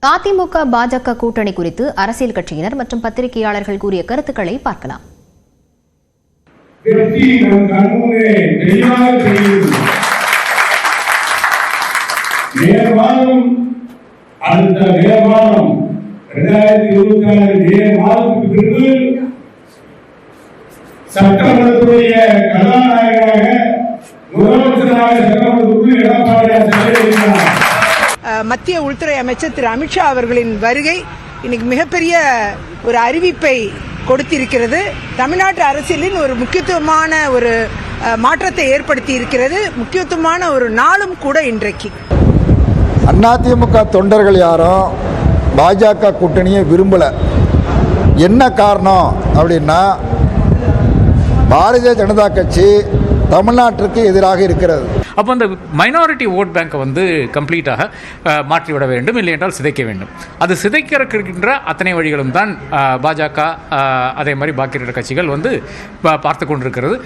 அதிமுக பாஜக கூட்டணி குறித்து அரசியல் கட்சியினர் மற்றும் பத்திரிகையாளர்கள் கூறிய கருத்துக்களை பார்க்கலாம். சட்டமன்றத்துடைய கதாநாயகராக முதலமைச்சராக சட்டமன்றத்துக்குள் எடப்பாடியார் மத்திய உள்துறை அமைச்சர் திரு அமித்ஷா அவர்களின் வருகை இன்னைக்கு மிகப்பெரிய ஒரு அறிவிப்பை கொடுத்திருக்கிறது. தமிழ்நாட்டு அரசியலின் ஒரு முக்கியத்துவமான ஒரு மாற்றத்தை ஏற்படுத்தி இருக்கிறது. முக்கியத்துவமான ஒரு நாளும் கூட இன்றைக்கு. அதிமுக தொண்டர்கள் யாரும் பாஜக கூட்டணியை விரும்பல. என்ன காரணம் அப்படின்னா, பாரதிய ஜனதா கட்சி தமிழ்நாட்டிற்கு எதிராக இருக்கிறது. அப்போ அந்த மைனாரிட்டி ஓட் பேங்கை வந்து கம்ப்ளீட்டாக மாற்றிவிட வேண்டும், இல்லை என்றால் சிதைக்க வேண்டும். அது சிதைக்கின்ற அத்தனை வழிகளும் தான் பாஜக அதே மாதிரி பாக்கி இருக்கிற கட்சிகள் வந்து பார்த்து கொண்டிருக்கிறது.